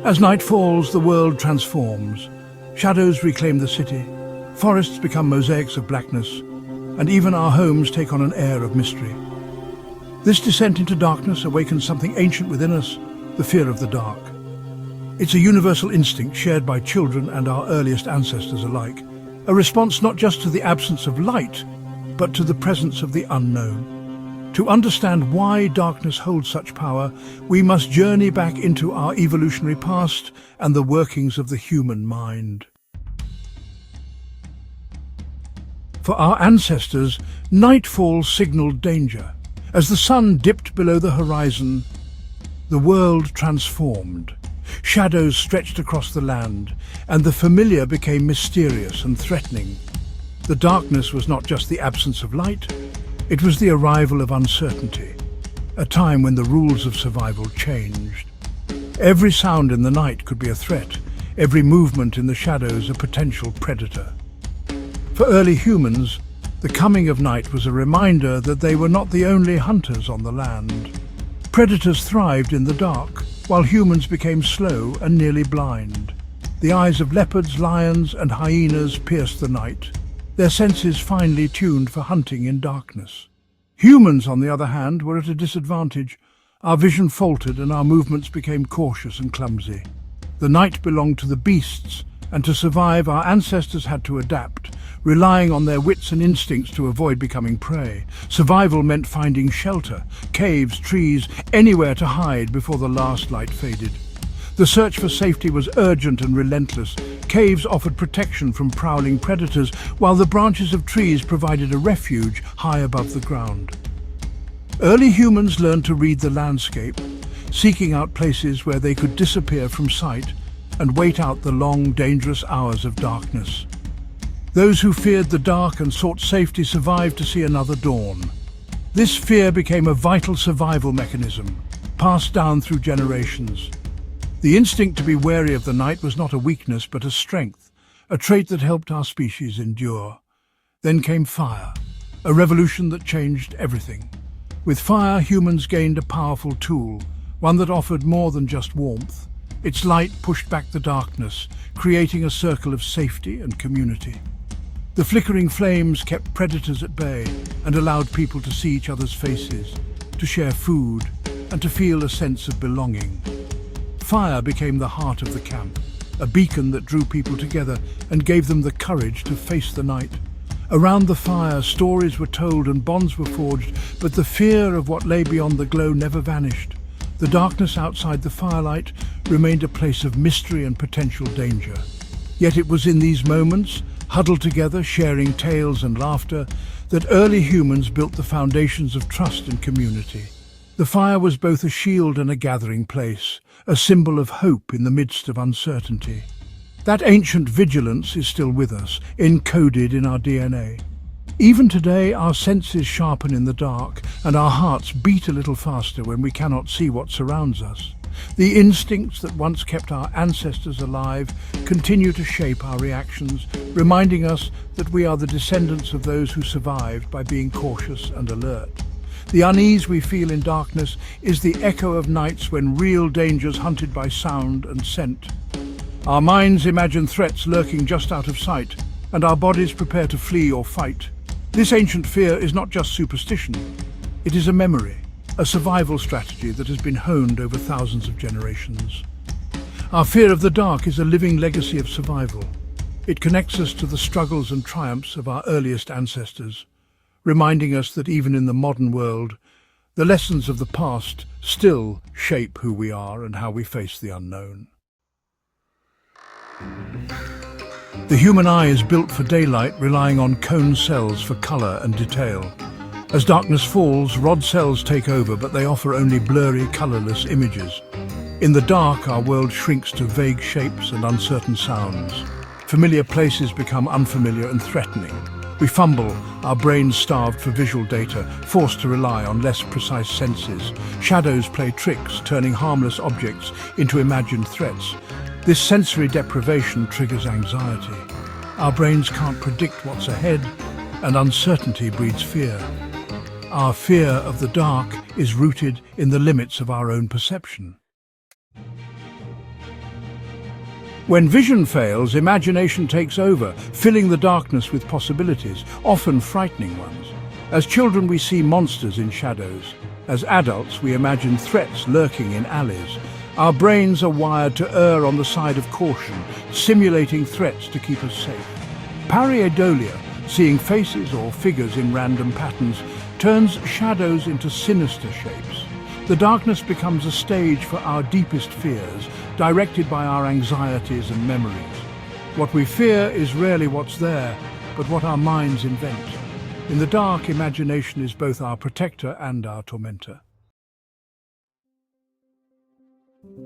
As night falls, the world transforms. Shadows reclaim the city, forests become mosaics of blackness, and even our homes take on an air of mystery. This descent into darkness awakens something ancient within us, the fear of the dark. It's a universal instinct shared by children and our earliest ancestors alike, a response not just to the absence of light, but to the presence of the unknown. To understand why darkness holds such power, we must journey back into our evolutionary past and the workings of the human mind. For our ancestors, nightfall signaled danger. As the sun dipped below the horizon, the world transformed. Shadows stretched across the land, and the familiar became mysterious and threatening. The darkness was not just the absence of light, it was the arrival of uncertainty, a time when the rules of survival changed. Every sound in the night could be a threat, every movement in the shadows a potential predator. For early humans, the coming of night was a reminder that they were not the only hunters on the land. Predators thrived in the dark, while humans became slow and nearly blind. The eyes of leopards, lions, and hyenas pierced the night, their senses finely tuned for hunting in darkness. Humans, on the other hand, were at a disadvantage. Our vision faltered and our movements became cautious and clumsy. The night belonged to the beasts, and to survive, our ancestors had to adapt, relying on their wits and instincts to avoid becoming prey. Survival meant finding shelter, caves, trees, anywhere to hide before the last light faded. The search for safety was urgent and relentless. Caves offered protection from prowling predators, while the branches of trees provided a refuge high above the ground. Early humans learned to read the landscape, seeking out places where they could disappear from sight and wait out the long, dangerous hours of darkness. Those who feared the dark and sought safety survived to see another dawn. This fear became a vital survival mechanism, passed down through generations. The instinct to be wary of the night was not a weakness but a strength, a trait that helped our species endure. Then came fire, a revolution that changed everything. With fire, humans gained a powerful tool, one that offered more than just warmth. Its light pushed back the darkness, creating a circle of safety and community. The flickering flames kept predators at bay and allowed people to see each other's faces, to share food, and to feel a sense of belonging. Fire became the heart of the camp, a beacon that drew people together and gave them the courage to face the night. Around the fire, stories were told and bonds were forged, but the fear of what lay beyond the glow never vanished. The darkness outside the firelight remained a place of mystery and potential danger. Yet it was in these moments, huddled together, sharing tales and laughter, that early humans built the foundations of trust and community. The fire was both a shield and a gathering place, a symbol of hope in the midst of uncertainty. That ancient vigilance is still with us, encoded in our DNA. Even today, our senses sharpen in the dark, and our hearts beat a little faster when we cannot see what surrounds us. The instincts that once kept our ancestors alive continue to shape our reactions, reminding us that we are the descendants of those who survived by being cautious and alert. The unease we feel in darkness is the echo of nights when real dangers hunted by sound and scent. Our minds imagine threats lurking just out of sight, and our bodies prepare to flee or fight. This ancient fear is not just superstition, it is a memory, a survival strategy that has been honed over thousands of generations. Our fear of the dark is a living legacy of survival. It connects us to the struggles and triumphs of our earliest ancestors, reminding us that even in the modern world, the lessons of the past still shape who we are and how we face the unknown. The human eye is built for daylight, relying on cone cells for color and detail. As darkness falls, rod cells take over, but they offer only blurry, colorless images. In the dark, our world shrinks to vague shapes and uncertain sounds. Familiar places become unfamiliar and threatening. We fumble, our brains starved for visual data, forced to rely on less precise senses. Shadows play tricks, turning harmless objects into imagined threats. This sensory deprivation triggers anxiety. Our brains can't predict what's ahead, and uncertainty breeds fear. Our fear of the dark is rooted in the limits of our own perception. When vision fails, imagination takes over, filling the darkness with possibilities, often frightening ones. As children, we see monsters in shadows. As adults, we imagine threats lurking in alleys. Our brains are wired to err on the side of caution, simulating threats to keep us safe. Pareidolia, seeing faces or figures in random patterns, turns shadows into sinister shapes. The darkness becomes a stage for our deepest fears, directed by our anxieties and memories. What we fear is rarely what's there, but what our minds invent. In the dark, imagination is both our protector and our tormentor.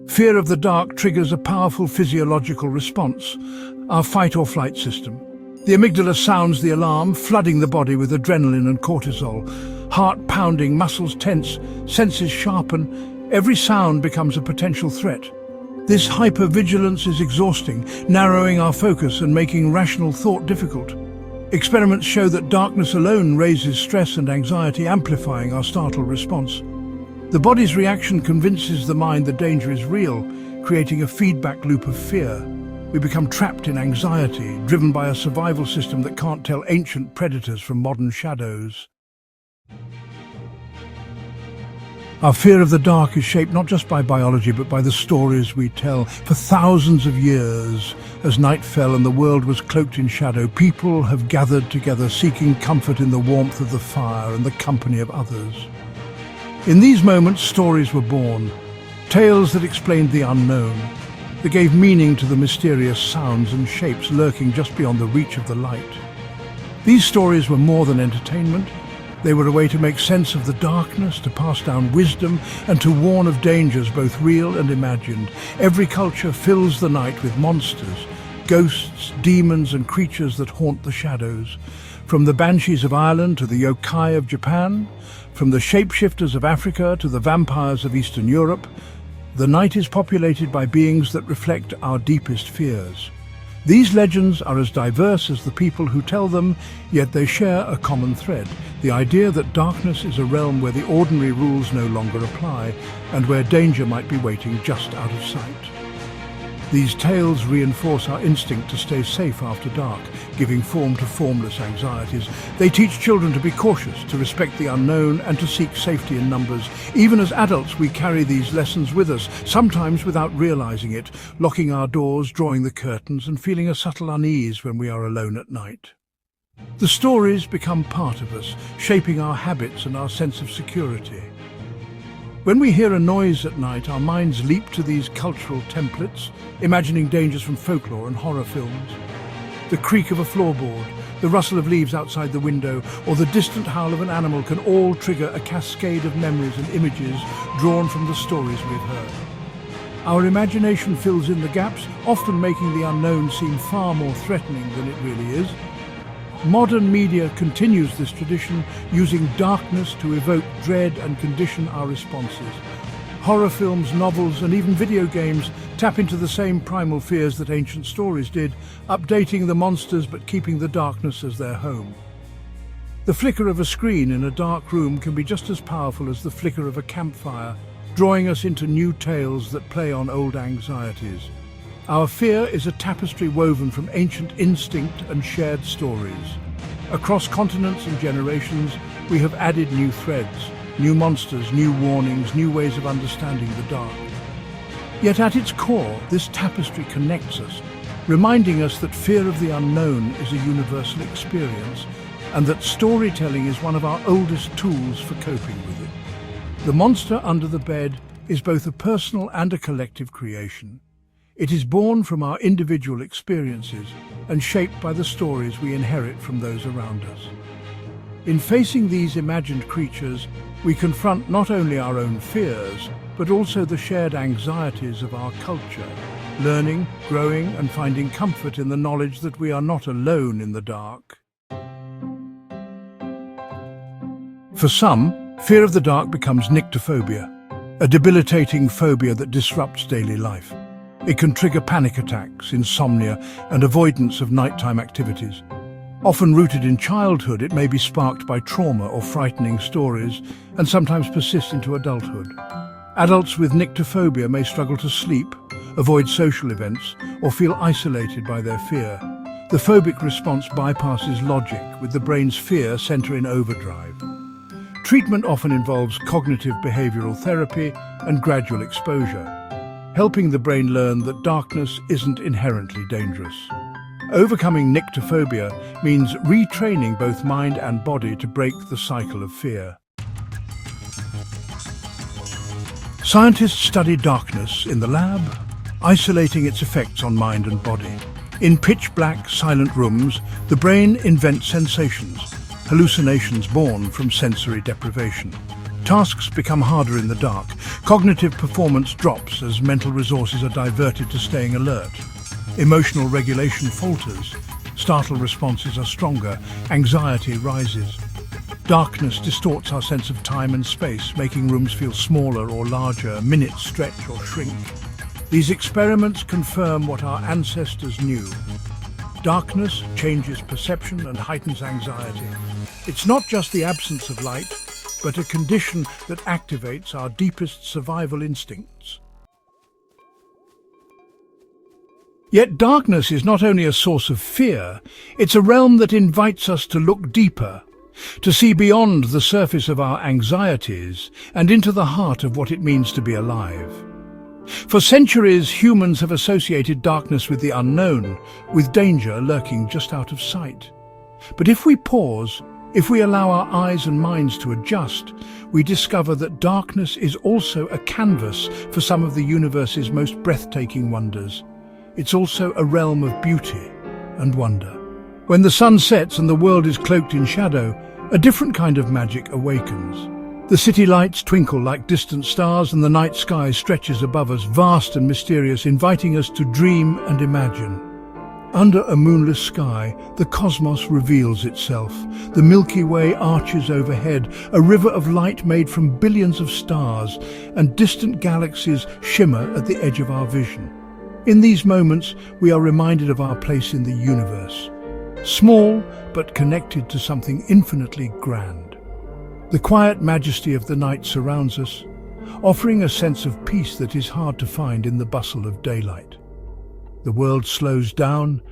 Fear of the dark triggers a powerful physiological response, our fight-or-flight system. The amygdala sounds the alarm, flooding the body with adrenaline and cortisol. Heart pounding, muscles tense, senses sharpen. Every sound becomes a potential threat. This hypervigilance is exhausting, narrowing our focus and making rational thought difficult. Experiments show that darkness alone raises stress and anxiety, amplifying our startle response. The body's reaction convinces the mind the danger is real, creating a feedback loop of fear. We become trapped in anxiety, driven by a survival system that can't tell ancient predators from modern shadows. Our fear of the dark is shaped not just by biology, but by the stories we tell. For thousands of years, as night fell and the world was cloaked in shadow, people have gathered together, seeking comfort in the warmth of the fire and the company of others. In these moments, stories were born, tales that explained the unknown, that gave meaning to the mysterious sounds and shapes lurking just beyond the reach of the light. These stories were more than entertainment. They were a way to make sense of the darkness, to pass down wisdom, and to warn of dangers both real and imagined. Every culture fills the night with monsters, ghosts, demons, and creatures that haunt the shadows. From the banshees of Ireland to the yokai of Japan, from the shapeshifters of Africa to the vampires of Eastern Europe, the night is populated by beings that reflect our deepest fears. These legends are as diverse as the people who tell them, yet they share a common thread: the idea that darkness is a realm where the ordinary rules no longer apply, and where danger might be waiting just out of sight. These tales reinforce our instinct to stay safe after dark, giving form to formless anxieties. They teach children to be cautious, to respect the unknown, and to seek safety in numbers. Even as adults, we carry these lessons with us, sometimes without realizing it, locking our doors, drawing the curtains, and feeling a subtle unease when we are alone at night. The stories become part of us, shaping our habits and our sense of security. When we hear a noise at night, our minds leap to these cultural templates, imagining dangers from folklore and horror films. The creak of a floorboard, the rustle of leaves outside the window, or the distant howl of an animal can all trigger a cascade of memories and images drawn from the stories we've heard. Our imagination fills in the gaps, often making the unknown seem far more threatening than it really is. Modern media continues this tradition, using darkness to evoke dread and condition our responses. Horror films, novels, and even video games tap into the same primal fears that ancient stories did, updating the monsters but keeping the darkness as their home. The flicker of a screen in a dark room can be just as powerful as the flicker of a campfire, drawing us into new tales that play on old anxieties. Our fear is a tapestry woven from ancient instinct and shared stories. Across continents and generations, we have added new threads, new monsters, new warnings, new ways of understanding the dark. Yet at its core, this tapestry connects us, reminding us that fear of the unknown is a universal experience, and that storytelling is one of our oldest tools for coping with it. The monster under the bed is both a personal and a collective creation. It is born from our individual experiences and shaped by the stories we inherit from those around us. In facing these imagined creatures, we confront not only our own fears, but also the shared anxieties of our culture, learning, growing, and finding comfort in the knowledge that we are not alone in the dark. For some, fear of the dark becomes nyctophobia, a debilitating phobia that disrupts daily life. It can trigger panic attacks, insomnia, and avoidance of nighttime activities. Often rooted in childhood, it may be sparked by trauma or frightening stories, and sometimes persist into adulthood. Adults with nyctophobia may struggle to sleep, avoid social events, or feel isolated by their fear. The phobic response bypasses logic, with the brain's fear center in overdrive. Treatment often involves cognitive behavioral therapy and gradual exposure, helping the brain learn that darkness isn't inherently dangerous. Overcoming nyctophobia means retraining both mind and body to break the cycle of fear. Scientists study darkness in the lab, isolating its effects on mind and body. In pitch-black, silent rooms, the brain invents sensations, hallucinations born from sensory deprivation. Tasks become harder in the dark. Cognitive performance drops as mental resources are diverted to staying alert. Emotional regulation falters. Startle responses are stronger. Anxiety rises. Darkness distorts our sense of time and space, making rooms feel smaller or larger, minutes stretch or shrink. These experiments confirm what our ancestors knew. Darkness changes perception and heightens anxiety. It's not just the absence of light, but a condition that activates our deepest survival instincts. Yet darkness is not only a source of fear, it's a realm that invites us to look deeper, to see beyond the surface of our anxieties and into the heart of what it means to be alive. For centuries, humans have associated darkness with the unknown, with danger lurking just out of sight. But if we pause, if we allow our eyes and minds to adjust, we discover that darkness is also a canvas for some of the universe's most breathtaking wonders. It's also a realm of beauty and wonder. When the sun sets and the world is cloaked in shadow, a different kind of magic awakens. The city lights twinkle like distant stars and the night sky stretches above us, vast and mysterious, inviting us to dream and imagine. Under a moonless sky, the cosmos reveals itself. The Milky Way arches overhead, a river of light made from billions of stars, and distant galaxies shimmer at the edge of our vision. In these moments, we are reminded of our place in the universe. Small, but connected to something infinitely grand. The quiet majesty of the night surrounds us, offering a sense of peace that is hard to find in the bustle of daylight. The world slows down,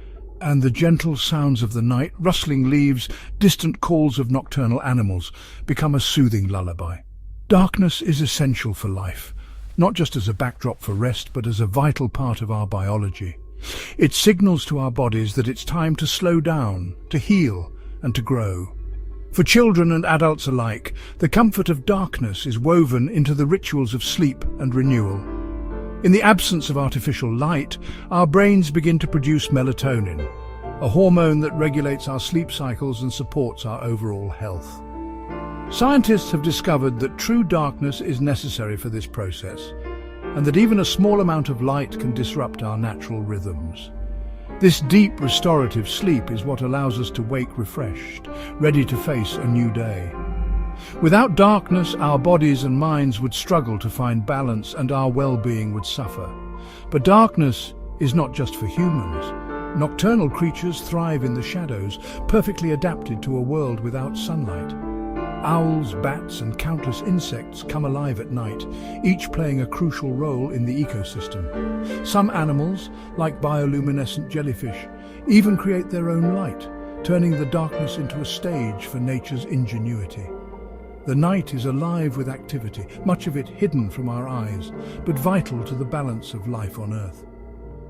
and the gentle sounds of the night, rustling leaves, distant calls of nocturnal animals, become a soothing lullaby. Darkness is essential for life, not just as a backdrop for rest, but as a vital part of our biology. It signals to our bodies that it's time to slow down, to heal, and to grow. For children and adults alike, the comfort of darkness is woven into the rituals of sleep and renewal. In the absence of artificial light, our brains begin to produce melatonin, a hormone that regulates our sleep cycles and supports our overall health. Scientists have discovered that true darkness is necessary for this process, and that even a small amount of light can disrupt our natural rhythms. This deep restorative sleep is what allows us to wake refreshed, ready to face a new day. Without darkness, our bodies and minds would struggle to find balance and our well-being would suffer. But darkness is not just for humans. Nocturnal creatures thrive in the shadows, perfectly adapted to a world without sunlight. Owls, bats, and countless insects come alive at night, each playing a crucial role in the ecosystem. Some animals, like bioluminescent jellyfish, even create their own light, turning the darkness into a stage for nature's ingenuity. The night is alive with activity, much of it hidden from our eyes, but vital to the balance of life on Earth.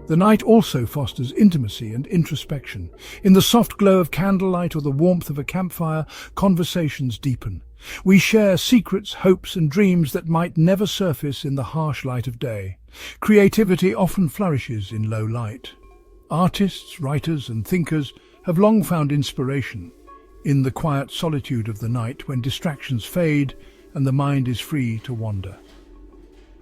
The night also fosters intimacy and introspection. In the soft glow of candlelight or the warmth of a campfire, conversations deepen. We share secrets, hopes, and dreams that might never surface in the harsh light of day. Creativity often flourishes in low light. Artists, writers, and thinkers have long found inspiration in the quiet solitude of the night when distractions fade and the mind is free to wander.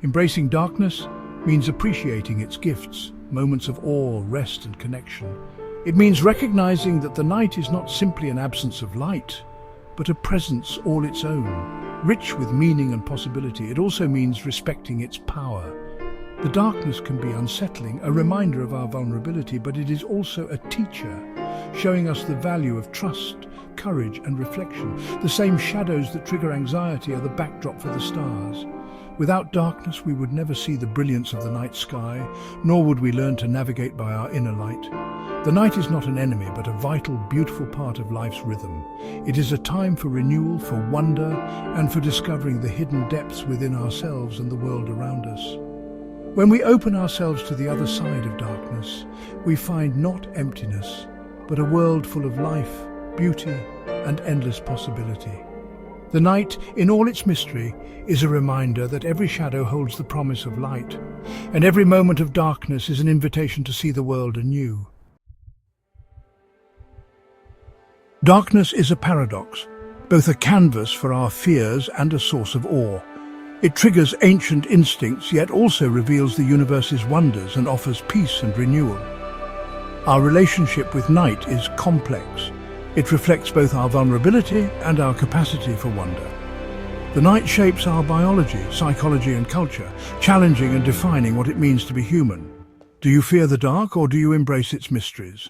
Embracing darkness means appreciating its gifts, moments of awe, rest, and connection. It means recognizing that the night is not simply an absence of light, but a presence all its own, rich with meaning and possibility. It also means respecting its power. The darkness can be unsettling, a reminder of our vulnerability, but it is also a teacher, showing us the value of trust, courage, and reflection. The same shadows that trigger anxiety are the backdrop for the stars, Without darkness, we would never see the brilliance of the night sky, nor would we learn to navigate by our inner light. The night is not an enemy, but a vital, beautiful part of life's rhythm. It is a time for renewal, for wonder, and for discovering the hidden depths within ourselves and the world around us. When we open ourselves to the other side of darkness, we find not emptiness, but a world full of life, beauty, and endless possibility. The night, in all its mystery, is a reminder that every shadow holds the promise of light, and every moment of darkness is an invitation to see the world anew. Darkness is a paradox, both a canvas for our fears and a source of awe. It triggers ancient instincts, yet also reveals the universe's wonders and offers peace and renewal. Our relationship with night is complex. It reflects both our vulnerability and our capacity for wonder. The night shapes our biology, psychology and culture, challenging and defining what it means to be human. Do you fear the dark, or do you embrace its mysteries?